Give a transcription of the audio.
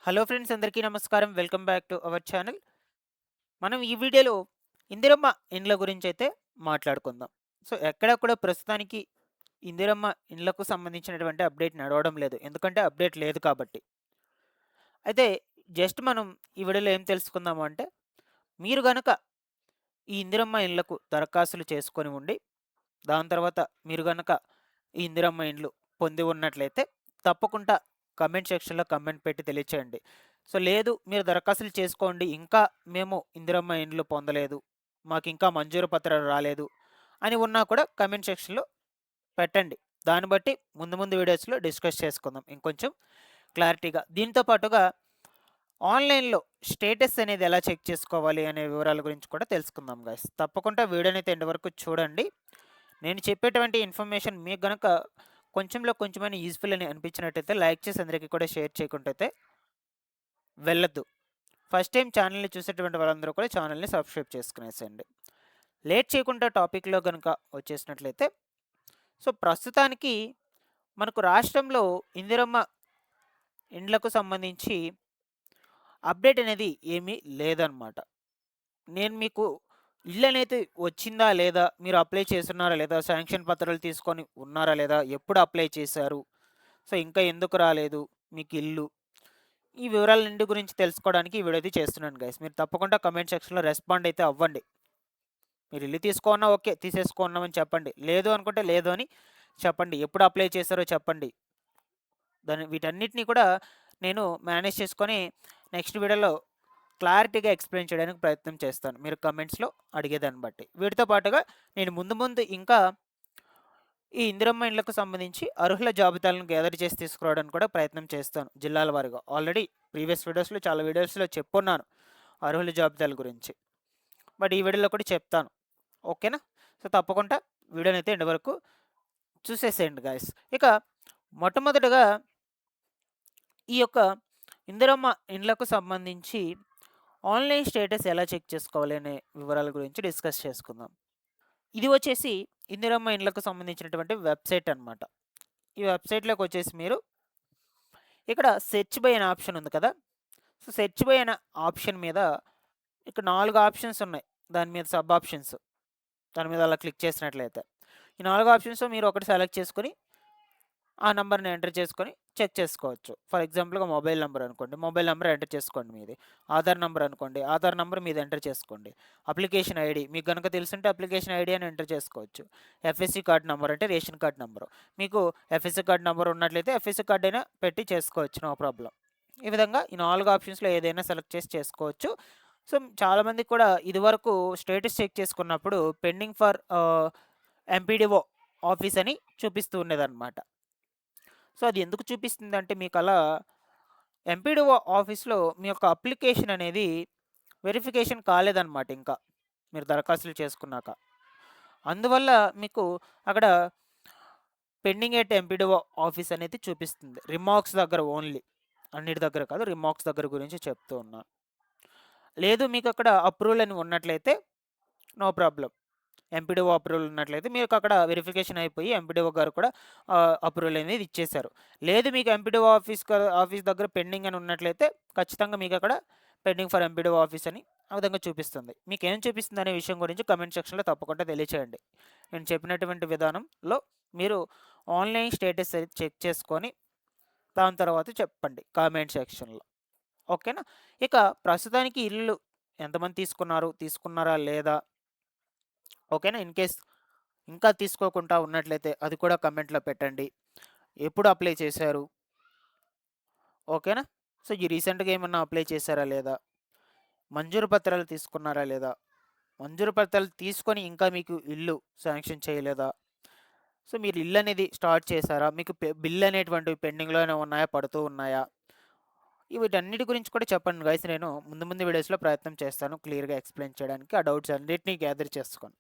Hello friends, అందరికీ నమస్కారం. Welcome back to our channel. మనం ఈ వీడియోలో ఇందిరమ్మ ఇండ్ల గురించి అయితే మాట్లాడుకుందాం. సో ఎక్కడ ప్రస్తుతానికి ఇందిరమ్మ ఇండ్లకు సంబంధించినటువంటి అప్డేట్ నడవడం లేదు. ఎందుకంటే అప్డేట్ లేదు కాబట్టి. అయితే జస్ట్ మనం ఈ వీడియోలో ఏం తెలుసుకుందాము అంటే, మీరు గనక ఈ ఇందిరమ్మ ఇండ్లకు దరఖాస్తులు చేసుకొని ఉండి, దాని తర్వాత మీరు గనక ఈ ఇందిరమ్మ ఇండ్లు పొంది ఉన్నట్లయితే తప్పకుండా కమెంట్ సెక్షన్‌లో కమెంట్ పెట్టి తెలియచేయండి. సో లేదు, మీరు దరఖాస్తులు చేసుకోండి, ఇంకా మేము ఇందిరమ్మ ఇండ్లు పొందలేదు, మాకింకా మంజూరు పత్రాలు రాలేదు అని ఉన్నా కూడా కమెంట్ సెక్షన్‌లో పెట్టండి. దాన్ని బట్టి ముందు ముందు వీడియోస్‌లో డిస్కస్ చేసుకుందాం ఇంకొంచెం క్లారిటీగా. దీంతో పాటుగా ఆన్‌లైన్‌లో స్టేటస్ అనేది ఎలా చెక్ చేసుకోవాలి అనే వివరాల గురించి కూడా తెలుసుకుందాం గైస్. తప్పకుండా వీడియోనైతే ఎండ్ వరకు చూడండి. నేను చెప్పేటువంటి ఇన్ఫర్మేషన్ మీకు గనక కొంచెంలో కొంచెమైనా యూజ్‌ఫుల్ అని అనిపించినట్టయితే లైక్ చేసి అందరికీ కూడా షేర్ చేయకుంటైతే వెళ్ళొద్దు. ఫస్ట్ టైం ఛానల్‌ని చూసేటువంటి వాళ్ళందరూ కూడా ఛానల్‌ని సబ్స్క్రైబ్ చేసుకునేసేయండి. లేట్ చేయకుండా టాపిక్‌లో గనుక వచ్చేసినట్లయితే, సో ప్రస్తుతానికి మనకు రాష్ట్రంలో ఇందిరమ్మ ఇండ్లకు సంబంధించి అప్డేట్ అనేది ఏమీ లేదనమాట. నేను మీకు ఇల్లనేది వచ్చిందా లేదా? మీరు అప్లై చేసున్నారా లేదా? శాంక్షన్ పత్రాలు తీసుకొని ఉన్నారా లేదా? ఎప్పుడు అప్లై చేశారు? సో ఇంకా ఎందుకు రాలేదు మీకు ఇల్లు? ఈ వివరాలన్నిటి గురించి తెలుసుకోవడానికి ఈ వీడియో అయితే చేస్తున్నాను గైస్. మీరు తప్పకుండా కమెంట్ సెక్షన్‌లో రెస్పాండ్ అయితే అవ్వండి. మీరు ఇల్లు తీసుకోన్నా ఓకే, తీసేసుకున్నామని చెప్పండి. లేదు అనుకుంటే లేదు అని చెప్పండి. ఎప్పుడు అప్లై చేశారో చెప్పండి. వీటన్నిటిని కూడా నేను మేనేజ్ చేసుకొని నెక్స్ట్ వీడియోలో క్లారిటీగా ఎక్స్‌ప్లెయిన్ చేయడానికి ప్రయత్నం చేస్తాను, మీరు కమెంట్స్‌లో అడిగేదాన్ని బట్టి. వీటితో పాటుగా నేను ముందు ఇంకా ఈ ఇందిరమ్మ ఇండ్లకు సంబంధించి అర్హుల జాబితాలను గ్యాదర్ చేసి తీసుకురావడానికి కూడా ప్రయత్నం చేస్తాను జిల్లాల వారీగా. ఆల్రెడీ ప్రీవియస్ వీడియోస్‌లో చాలా వీడియోస్‌లో చెప్పున్నాను అర్హుల జాబితాల గురించి. బట్ ఈ వీడియోలో కూడా చెప్తాను. ఓకేనా? సో తప్పకుండా వీడియోనైతే ఎండ్ వరకు చూసేసేయండి గాయ్స్. ఇక మొట్టమొదటగా ఈ యొక్క ఇందిరమ్మ ఇండ్లకు సంబంధించి ఆన్‌లైన్ స్టేటస్ ఎలా చెక్ చేసుకోవాలి అనే వివరాల గురించి డిస్కస్ చేసుకుందాం. ఇది వచ్చేసి ఇందిరమ్మ ఇండ్లకు సంబంధించినటువంటి వెబ్‌సైట్ అనమాట. ఈ వెబ్‌సైట్‌లోకి వచ్చేసి మీరు ఇక్కడ సెర్చ్ బై అనే ఆప్షన్ ఉంది కదా! సో సెర్చ్ బై అనే ఆప్షన్ మీద ఇక్కడ 4 ఆప్షన్స్ ఉన్నాయి. దాని మీద సబ్ ఆప్షన్స్. దాని మీద అలా క్లిక్ చేసినట్లయితే ఈ 4 ఆప్షన్స్‌లో మీరు ఒకటి సెలెక్ట్ చేసుకొని ఆ నంబర్‌ని ఎంటర్ చేసుకొని చెక్ చేసుకోవచ్చు. ఫర్ ఎగ్జాంపుల్‌గా మొబైల్ నంబర్ అనుకోండి. మొబైల్ నంబర్ ఎంటర్ చేసుకోండి మీది. ఆధార్ నంబర్ అనుకోండి. ఆధార్ నంబర్ మీది ఎంటర్ చేసుకోండి. అప్లికేషన్ ఐడీ మీకు గనుక తెలుసుంటే అప్లికేషన్ ఐడీ అని ఎంటర్ చేసుకోవచ్చు. ఎఫ్ఎస్‌సి కార్డ్ నంబర్ అంటే రేషన్ కార్డ్ నంబరు. మీకు ఎఫ్ఎస్‌సి కార్డ్ నంబర్ ఉన్నట్లయితే ఎఫ్ఎస్‌సి కార్డ్ అయినా పెట్టి చేసుకోవచ్చు. No problem. ఈ విధంగా ఈ 4 ఆప్షన్స్‌లో ఏదైనా సెలెక్ట్ చేసి చేసుకోవచ్చు. సో చాలామందికి కూడా ఇదివరకు స్టేటస్ చెక్ చేసుకున్నప్పుడు పెండింగ్ ఫర్ ఎంపీడీఓ ఆఫీస్ అని చూపిస్తూ ఉండేదన్నమాట. సో అది ఎందుకు చూపిస్తుందంటే మీకు అలా ఎంపీడీఓ ఆఫీస్‌లో మీ యొక్క అప్లికేషన్ అనేది వెరిఫికేషన్ కాలేదన్నమాట ఇంకా, మీరు దరఖాస్తులు చేసుకున్నాక. అందువల్ల మీకు అక్కడ పెండింగ్ ఎట్ ఎంపీడీఓ ఆఫీస్ అనేది చూపిస్తుంది. రిమార్క్స్ దగ్గర ఓన్లీ, అన్నిటి దగ్గర కాదు, రిమార్క్స్ దగ్గర గురించి చెప్తూ ఉన్నాను. లేదు మీకు అక్కడ అప్రూవల్ అని ఉన్నట్లయితే నో ప్రాబ్లమ్. ఎంపీడీఓ అప్రూవల్ ఉన్నట్లయితే మీకు అక్కడ వెరిఫికేషన్ అయిపోయి ఎంపీడీఓ గారు కూడా అప్రూవల్ అనేది ఇచ్చేశారు. లేదు మీకు ఎంపీడీఓ ఆఫీస్ దగ్గర పెండింగ్ అని ఉన్నట్లయితే ఖచ్చితంగా మీకు అక్కడ పెండింగ్ ఫర్ ఎంపీడీఓ ఆఫీస్ అని ఆ విధంగా చూపిస్తుంది. మీకు ఏం చూపిస్తుంది అనే విషయం గురించి కమెంట్ సెక్షన్లో తప్పకుండా తెలియచేయండి. నేను చెప్పినటువంటి విధానంలో మీరు ఆన్లైన్ స్టేటస్ చెక్ చేసుకొని దాని తర్వాత చెప్పండి కామెంట్ సెక్షన్లో. ఓకేనా? ఇక ప్రస్తుతానికి ఇల్లు ఎంతమంది తీసుకున్నారా లేదా? ఓకేనా? ఇన్ కేస్ ఇంకా తీసుకోకుండా ఉన్నట్లయితే అది కూడా కమెంట్‌లో పెట్టండి. ఎప్పుడు అప్లై చేశారు? ఓకేనా? సో ఈ రీసెంట్‌గా ఏమన్నా అప్లై చేశారా లేదా? మంజూరు పత్రాలు తీసుకున్నారా లేదా? మంజూరు పత్రాలు తీసుకొని ఇంకా మీకు ఇల్లు శాంక్షన్ చేయలేదా? సో మీరు ఇల్లు అనేది స్టార్ట్ చేశారా? మీకు బిల్ అనేటువంటివి పెండింగ్‌లోనే ఉన్నాయా? పడుతూ ఉన్నాయా? వీటన్నిటి గురించి కూడా చెప్పండి గైస్. నేను ముందు వీడియోస్‌లో ప్రయత్నం చేస్తాను క్లియర్‌గా ఎక్స్‌ప్లెయిన్ చేయడానికి. ఆ డౌట్స్ అన్నిటిని గ్యాదర్ చేసుకోండి.